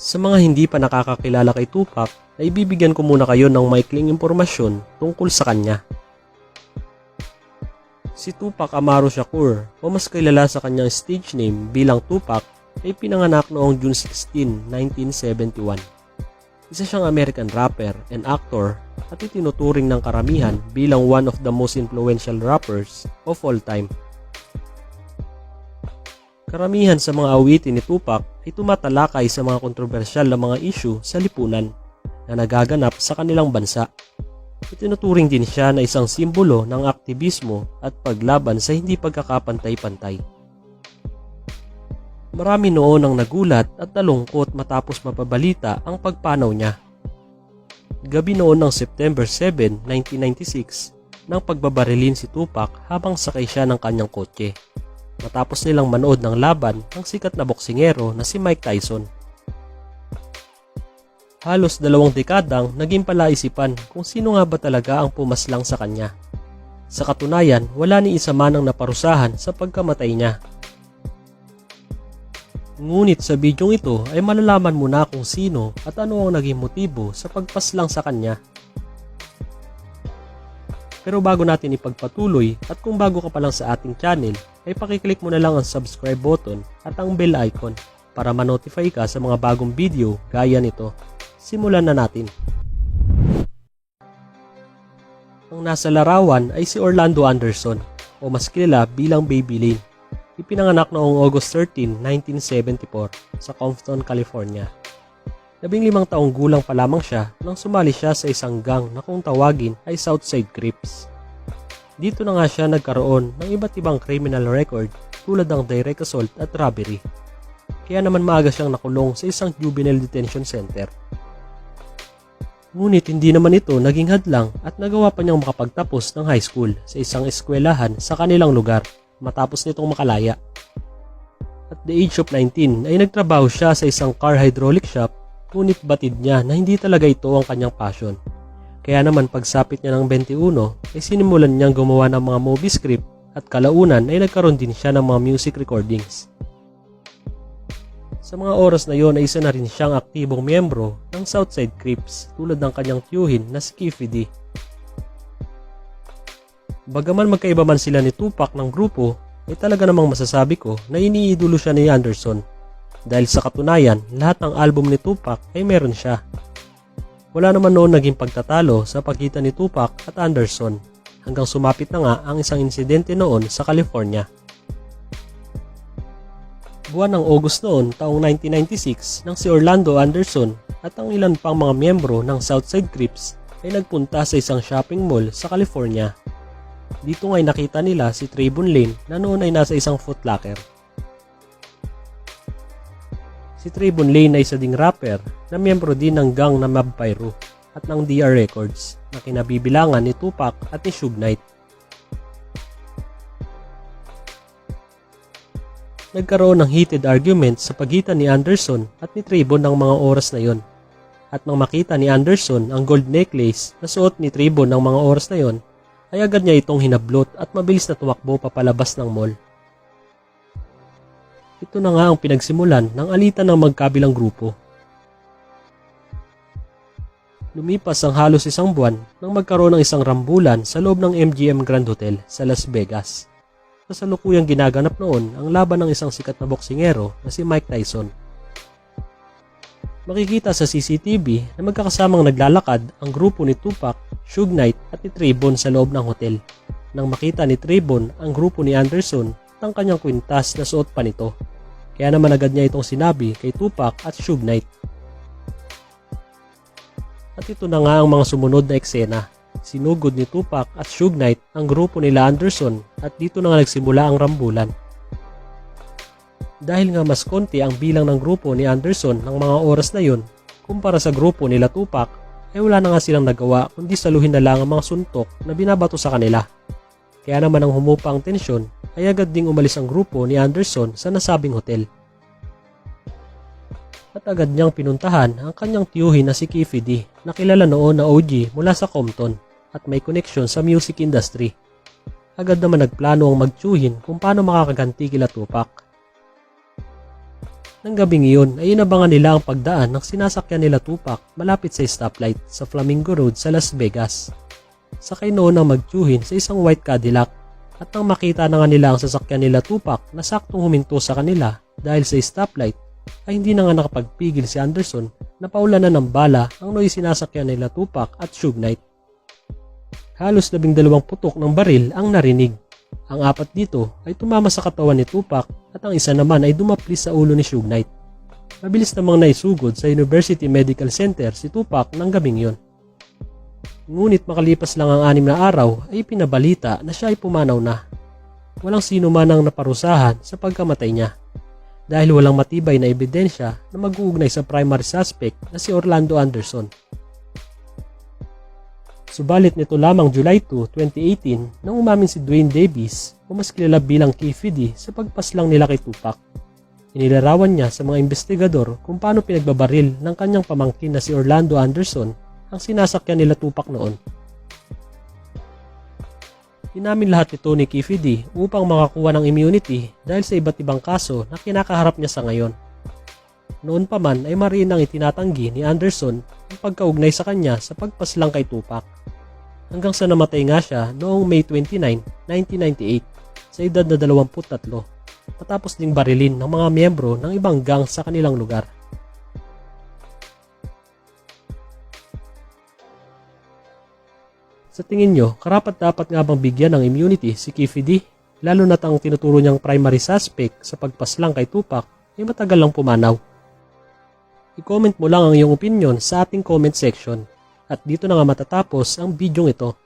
Sa mga hindi pa nakakakilala kay Tupac, ay bibigyan ko muna kayo ng maikling impormasyon tungkol sa kanya. Si Tupac Amaru Shakur, o mas kilala sa kanyang stage name bilang Tupac, ay pinanganak noong June 16, 1971. Isa siyang American rapper and actor at itinuturing ng karamihan bilang one of the most influential rappers of all time. Karamihan sa mga awitin ni Tupac ay tumatalakay sa mga kontrobersyal na mga issue sa lipunan na nagaganap sa kanilang bansa. Itinuturing din siya na isang simbolo ng aktivismo at paglaban sa hindi pagkakapantay-pantay. Marami noon ang nagulat at nalungkot matapos mapabalita ang pagpanaw niya. Gabi noon ng September 7, 1996, nang pagbabarilin si Tupac habang sakay siya ng kanyang kotse. Matapos nilang manood ng laban ng sikat na boksingero na si Mike Tyson. Halos 2 dekadang naging palaisipan kung sino nga ba talaga ang pumaslang sa kanya. Sa katunayan, wala ni isa man ang naparusahan sa pagkamatay niya. Ngunit sa bidyong ito ay malalaman mo na kung sino at ano ang naging motibo sa pagpaslang sa kanya. Pero bago natin ipagpatuloy at kung bago ka pa lang sa ating channel, ay pakiclick mo na lang ang subscribe button at ang bell icon para ma-notify ka sa mga bagong video gaya nito. Simulan na natin. Ang nasa larawan ay si Orlando Anderson o mas kilala bilang Baby Lane. Ipinanganak noong August 13, 1974 sa Compton, California. 15 taong gulang pa lamang siya nang sumali siya sa isang gang na kung tawagin ay Southside Crips. Dito na nga siya nagkaroon ng iba't ibang criminal record tulad ng direct assault at robbery. Kaya naman maaga siyang nakulong sa isang juvenile detention center. Ngunit hindi naman ito naging hadlang at nagawa pa niyang makapagtapos ng high school sa isang eskwelahan sa kanilang lugar matapos nitong makalaya. At the age of 19 ay nagtrabaho siya sa isang car hydraulic shop, ngunit batid niya na hindi talaga ito ang kanyang passion. Kaya naman pagsapit niya ng 21 ay sinimulan niyang gumawa ng mga movie script at kalaunan ay nagkaroon din siya ng mga music recordings. Sa mga oras na yon ay isa na rin siyang aktibong miyembro ng Southside Crips tulad ng kanyang tiyuhin na si Keffe D. Bagaman magkaiba man sila ni Tupac ng grupo, ay talaga namang masasabi ko na iniidolo siya ni Anderson. Dahil sa katunayan, lahat ng album ni Tupac ay meron siya. Wala naman noon naging pagtatalo sa pagitan ni Tupac at Anderson hanggang sumapit na nga ang isang insidente noon sa California. Buwan ng August noon taong 1996 nang si Orlando Anderson at ang ilan pang mga miyembro ng Southside Crips ay nagpunta sa isang shopping mall sa California. Dito nga'y nakita nila si Trayvon Lane na noon ay nasa isang Foot Locker. Si Trayvon Lane ay isa ding rapper na miyembro din ng gang na Mob Piru at ng DR Records na kinabibilangan ni Tupac at ni Suge Knight. Nagkaroon ng heated argument sa pagitan ni Anderson at ni Trayvon ng mga oras na yon. At nang makita ni Anderson ang gold necklace na suot ni Trayvon ng mga oras na yon, ay agad niya itong hinablot at mabilis na tumakbo papalabas ng mall. Ito na nga ang pinagsimulan ng alitan ng magkabilang grupo. Lumipas ang halos 1 buwan nang magkaroon ng isang rambulan sa loob ng MGM Grand Hotel sa Las Vegas. Kasalukuyang ginaganap noon ang laban ng isang sikat na boksingero na si Mike Tyson. Makikita sa CCTV na magkakasamang naglalakad ang grupo ni Tupac, Suge Knight at ni Trayvon sa loob ng hotel. Nang makita ni Trayvon ang grupo ni Anderson at ang kanyang kwintas na suot pa nito. Kaya naman agad niya itong sinabi kay Tupac at Suge Knight. At ito na nga ang mga sumunod na eksena. Sinugod ni Tupac at Suge Knight ang grupo nila Anderson at dito na nga nagsimula ang rambulan. Dahil nga mas konti ang bilang ng grupo ni Anderson ng mga oras na yon kumpara sa grupo nila Tupac, ay wala na nga silang nagawa kundi saluhin na lang ang mga suntok na binabato sa kanila. Kaya naman ang humupa ang tensyon ay agad ding umalis ang grupo ni Anderson sa nasabing hotel. At agad niyang pinuntahan ang kanyang tiyuhin na si Keffe D na kilala noon na OG mula sa Compton at may connection sa music industry. Agad naman nagplano ang magtiyuhin kung paano makakaganti kila Tupac. Nang gabing iyon ay inabangan nila ang pagdaan ng sinasakyan nila Tupac malapit sa stoplight sa Flamingo Road sa Las Vegas. Sakay noon ang magtiyuhin sa isang white Cadillac at nang makita na nga nila ang sasakyan nila Tupac na saktong huminto sa kanila dahil sa stoplight ay hindi na nga nakapagpigil si Anderson na paulanan ng bala ang noy sinasakyan nila Tupac at Suge Knight. Halos 12 putok ng baril ang narinig. Ang 4 dito ay tumama sa katawan ni Tupac at ang isa naman ay dumapli sa ulo ni Suge Knight. Mabilis namang naisugod sa University Medical Center si Tupac ng gabing yon. Ngunit makalipas lang ang 6 na araw ay pinabalita na siya ay pumanaw na. Walang sino man ang naparusahan sa pagkamatay niya dahil walang matibay na ebidensya na mag-uugnay sa primary suspect na si Orlando Anderson. Subalit nito lamang July 2, 2018 nang umamin si Duane Davis o mas kilala bilang Keffe D sa pagpaslang nila kay Tupac. Inilarawan niya sa mga investigador kung paano pinagbabaril ng kanyang pamangkin na si Orlando Anderson ang sinasakyan nila Tupac noon. Inamin lahat ito ni Keffe D upang makakuha ng immunity dahil sa iba't ibang kaso na kinakaharap niya sa ngayon. Noon pa man ay mariin ang itinatanggi ni Anderson ang pagkaugnay sa kanya sa pagpaslang kay Tupac. Hanggang sa namatay nga siya noong May 29, 1998 sa edad na 23 matapos ding barilin ng mga miyembro ng ibang gang sa kanilang lugar. Sa tingin nyo, karapat-dapat nga bang bigyan ng immunity si Keffe D? Lalo na't ang tinuturo niyang primary suspect sa pagpaslang kay Tupac ay matagal lang pumanaw. I-comment mo lang ang iyong opinion sa ating comment section. At dito na nga matatapos ang bidyong ito.